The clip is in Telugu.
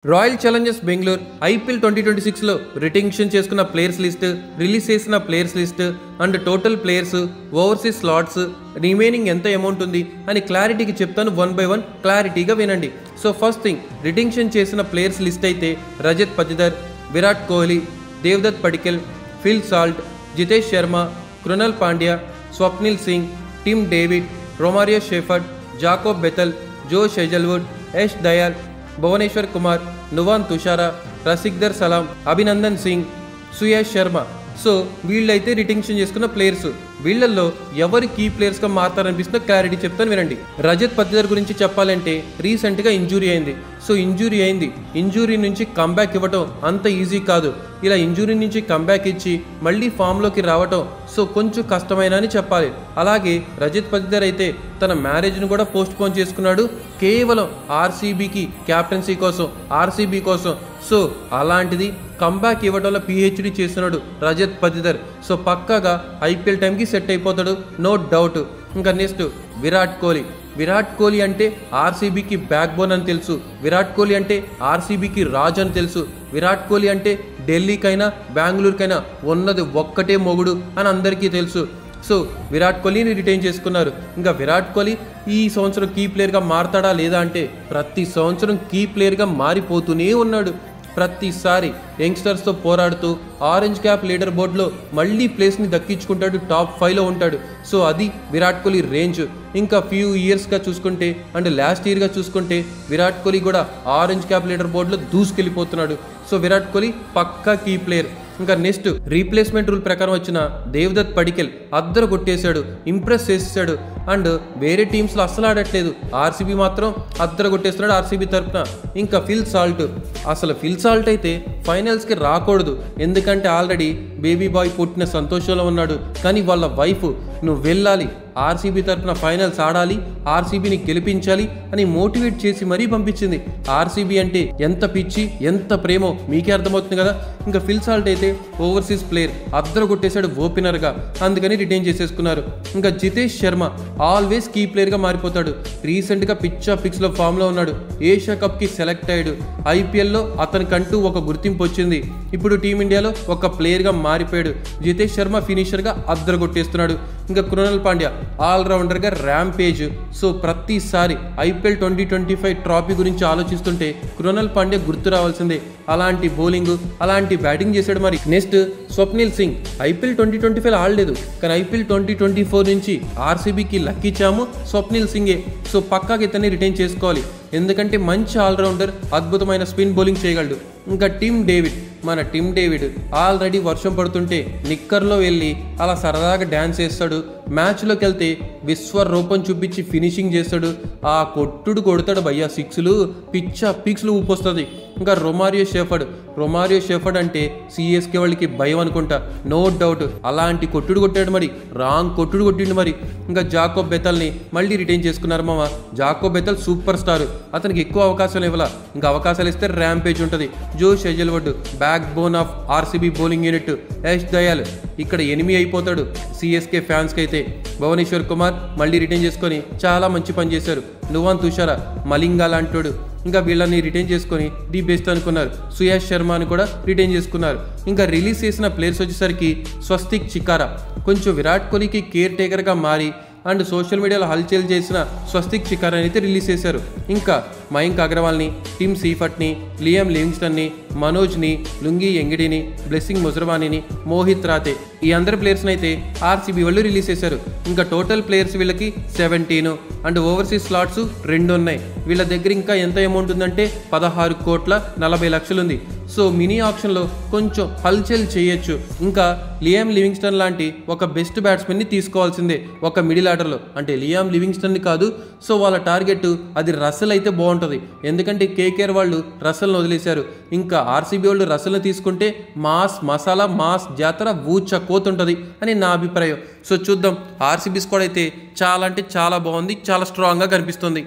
రాయల్ ఛాలెంజర్స్ బెంగళూరు ఐపీఎల్ 2026లో రిటెన్షన్ చేసుకున్న ప్లేయర్స్ లిస్ట్, రిలీజ్ చేసిన players list and total players, overseas slots, remaining ఎంత అమౌంట్ ఉంది అని క్లారిటీకి చెప్తాను. 1 by 1 క్లారిటీగా వినండి. సో ఫస్ట్ థింగ్, రిటెన్షన్ చేసిన ప్లేయర్స్ లిస్ట్ అయితే Rajat Patidar, Virat Kohli, Devdutt Padikkal, Phil Salt, Jitesh Sharma, Krunal Pandya, Swapnil Singh, Tim David, Romario Shepherd, Jacob Bethell, Josh Hazlewood, Yash Dayal, Bhuvneshwar Kumar, Nuwan Thushara, Rasikh Dar Salam, Abhinandan Singh, Suyash Sharma. So వీళ్ళైతే రిటెన్షన్ చేసుకున్న ప్లేయర్స్. వీళ్ళల్లో ఎవరు కీ ప్లేయర్స్గా మారుతారనిపిస్తుందో క్లారిటీ చెప్తాను వినండి. రజత్ పతిదార్ గురించి చెప్పాలంటే రీసెంట్గా ఇంజురీ అయింది. సో ఇంజురీ నుంచి కంబ్యాక్ ఇవ్వటం అంత ఈజీ కాదు. ఇలా ఇంజురీ నుంచి కంబ్యాక్ ఇచ్చి మళ్ళీ ఫామ్లోకి రావటం సో కొంచెం కష్టమైన అని చెప్పాలి. అలాగే రజత్ పతిదార్ అయితే తన మ్యారేజ్ను కూడా పోస్ట్ పోన్ చేసుకున్నాడు, కేవలం ఆర్సీబీకి క్యాప్టెన్సీ కోసం, ఆర్సీబీ కోసం. సో అలాంటిది కంబ్యాక్ ఇవ్వడంలో పిహెచ్డి చేస్తున్నాడు రజత్ పతిదార్. సో పక్కాగా ఐపీఎల్ టైంకి సెట్ అయిపోతాడు, నో డౌట్. ఇంకా నెక్స్ట్ విరాట్ కోహ్లీ అంటే ఆర్సీబీకి బ్యాక్ బోన్ అని తెలుసు. విరాట్ కోహ్లీ అంటే ఆర్సీబీకి రాజ్ అని తెలుసు. విరాట్ కోహ్లీ అంటే ఢిల్లీకైనా బెంగళూరుకైనా ఉన్నది ఒక్కటే మొగుడు అని అందరికీ తెలుసు. సో విరాట్ కోహ్లీని రిటైన్ చేసుకున్నారు. ఇంకా విరాట్ కోహ్లీ ఈ సంవత్సరం కీ ప్లేయర్గా మారతాడా లేదా అంటే ప్రతి సంవత్సరం కీ ప్లేయర్గా మారిపోతూనే ఉన్నాడు. ప్రతిసారి యంగ్స్టర్స్తో పోరాడుతూ ఆరెంజ్ క్యాప్ లీడర్ బోర్డులో మళ్ళీ ప్లేస్ని దక్కించుకుంటాడు, టాప్ 5లో ఉంటాడు. సో అది విరాట్ కోహ్లీ రేంజ్. ఇంకా ఫ్యూ ఇయర్స్గా చూసుకుంటే అండ్ లాస్ట్ ఇయర్గా చూసుకుంటే విరాట్ కోహ్లీ కూడా ఆరెంజ్ క్యాప్ లీడర్ బోర్డులో దూసుకెళ్ళిపోతున్నాడు. సో విరాట్ కోహ్లీ పక్కా కీ ప్లేయర్. ఇంకా నెక్స్ట్ రీప్లేస్మెంట్ రూల్ ప్రకారం వచ్చిన దేవదత్ పడిక్కల్ అద్దరు కొట్టేశాడు, ఇంప్రెస్ చేసేసాడు. అండ్ వేరే టీమ్స్లో అస్సలు ఆడట్లేదు, ఆర్సీబీ మాత్రం అద్దరు కొట్టేస్తున్నాడు ఆర్సీబీ తరఫున. ఇంకా ఫిల్ సాల్ట్ అయితే ఫైనల్స్కి రాకూడదు, ఎందుకంటే ఆల్రెడీ బేబీ బాయ్ పుట్టిన సంతోషంలో ఉన్నాడు. కానీ వాళ్ళ వైఫ్ నువ్వు వెళ్ళాలి, ఆర్సీబీ తరఫున ఫైనల్స్ ఆడాలి, ఆర్సీబీని గెలిపించాలి అని మోటివేట్ చేసి మరీ పంపించింది. ఆర్సీబీ అంటే ఎంత పిచ్చి, ఎంత ప్రేమో మీకే అర్థమవుతుంది కదా. ఇంకా ఫిల్ సాల్ట్ అయితే ఓవర్సీస్ ప్లేయర్, అద్దరు కొట్టేశాడు ఓపెనర్గా, అందుకని రిటైన్ చేసేసుకున్నారు. ఇంకా జితేష్ శర్మ ఆల్వేస్ కీ ప్లేయర్గా మారిపోతాడు. రీసెంట్గా పిక్స్లో ఫామ్లో ఉన్నాడు, ఏషియా కప్కి సెలెక్ట్ అయ్యాడు, ఐపీఎల్లో అతనికంటూ ఒక గుర్తింపు వచ్చింది. ఇప్పుడు టీమిండియాలో ఒక ప్లేయర్గా మారిపోయాడు. జితేష్ శర్మ ఫినిషర్గా అద్దరు కొట్టేస్తున్నాడు. ఇంకా కృణల్ పాండ్యా ఆల్రౌండర్గా ర్యాంపేజ్. సో ప్రతిసారి ఐపీఎల్ 2025 ట్రాఫీ గురించి ఆలోచిస్తుంటే కృణల్ పాండ్యా గుర్తు రావాల్సిందే. అలాంటి బౌలింగ్, అలాంటి బ్యాటింగ్ చేశాడు. మరి నెక్స్ట్ స్వప్నిల్ సింగ్ ఐపీఎల్ 2025 ఆడలేదు, కానీ ఐపీఎల్ 2024 నుంచి ఆర్సీబీకి లక్కిచ్చాము స్వప్నిల్ సింగే. సో పక్కాగా ఇతన్ని రిటైన్ చేసుకోవాలి, ఎందుకంటే మంచి ఆల్రౌండర్, అద్భుతమైన స్పిన్ బౌలింగ్ చేయగలడు. ఇంకా టిమ్ డేవిడ్ ఆల్రెడీ వర్షం పడుతుంటే నిక్కర్లో వెళ్ళి అలా సరదాగా డ్యాన్స్ చేస్తాడు. మ్యాచ్లోకి వెళ్తే విశ్వరూపం చూపించి ఫినిషింగ్ చేస్తాడు. ఆ కొట్టుడు కొడతాడు భయ్యా, సిక్స్లు పిక్స్లు ఊపొస్తుంది. ఇంకా రొమారియో షెఫర్డ్ అంటే సిఎస్కే వాళ్ళకి భయం అనుకుంటా, నో డౌట్. అలాంటి కొట్టుడు కొట్టాడు, మరి రాంగ్ కొట్టుడు కొట్టిండు. మరి ఇంకా జాకోబ్ బెథల్ని మళ్ళీ రిటైన్ చేసుకున్నారు మామ. జాకోబ్ బెథల్ సూపర్ స్టార్, అతనికి ఎక్కువ అవకాశాలు ఇవ్వాల, ఇంకా అవకాశాలు ఇస్తే ర్యాంపేజ్ ఉంటుంది. జోష్ Hazlewood back bone of RCB bowling unit. Yash Dayal ఇక్కడ ఎనిమి అయిపోతాడు సిఎస్కే ఫ్యాన్స్కి అయితే. భువనేశ్వర్ కుమార్ మళ్ళీ రిటైన్ చేసుకొని చాలా మంచి పని చేశారు. నువాన్ తుషారా, మలింగా లాంటోడు. ఇంకా వీళ్ళని రిటైన్ చేసుకొని ది బెస్ట్ అనుకున్నారు. సుయాష్ శర్మని కూడా రిటైన్ చేసుకున్నారు. ఇంకా రిలీజ్ చేసిన ప్లేయర్స్ వచ్చేసరికి స్వస్తిక్ చికారా కొంచెం విరాట్ కోహ్లీకి కేర్ టేకర్గా మారి అండ్ సోషల్ మీడియాలో హల్చల్ చేసిన స్వస్తిక్ చికారాని అయితే రిలీజ్ చేశారు. ఇంకా మయాంక్ అగర్వాల్ని, టిమ్ సీఫర్ట్ని, లియామ్ లివింగ్స్టన్ని, మనోజ్ని, లుంగి ఎంగిడిని, బ్లెస్సింగ్ ముజర్వానీని, మోహిత్ రాతే, ఈ అందరి ప్లేయర్స్ని అయితే ఆర్సీబీ వాళ్ళు రిలీజ్ చేశారు. ఇంకా టోటల్ ప్లేయర్స్ వీళ్ళకి 17 అండ్ ఓవర్సీస్ స్లాట్స్ 2 ఉన్నాయి. వీళ్ళ దగ్గర ఇంకా ఎంత అమౌంట్ ఉందంటే 16,40,00,000 ఉంది. సో మినీ ఆప్షన్లో కొంచెం హల్చల్ చేయొచ్చు. ఇంకా లియామ్ లివింగ్స్టన్ లాంటి ఒక బెస్ట్ బ్యాట్స్మెన్ని తీసుకోవాల్సిందే ఒక మిడిల్ ఆర్డర్లో. అంటే లియామ్ లివింగ్స్టన్ని కాదు, సో వాళ్ళ టార్గెట్ అది రసల్ అయితే బాగుంటుంది, ఎందుకంటే కేకేఆర్ వాళ్ళు రసల్ని వదిలేశారు. ఇంకా ఆర్సీబీ వాళ్ళు రసల్ని తీసుకుంటే మసాలా మాస్ జాతర ఊచకోతుంటుంది అని నా అభిప్రాయం. సో చూద్దాం, ఆర్సీబీ స్క్వాడ్ అయితే చాలా అంటే చాలా బాగుంది, చాలా స్ట్రాంగ్గా కనిపిస్తుంది.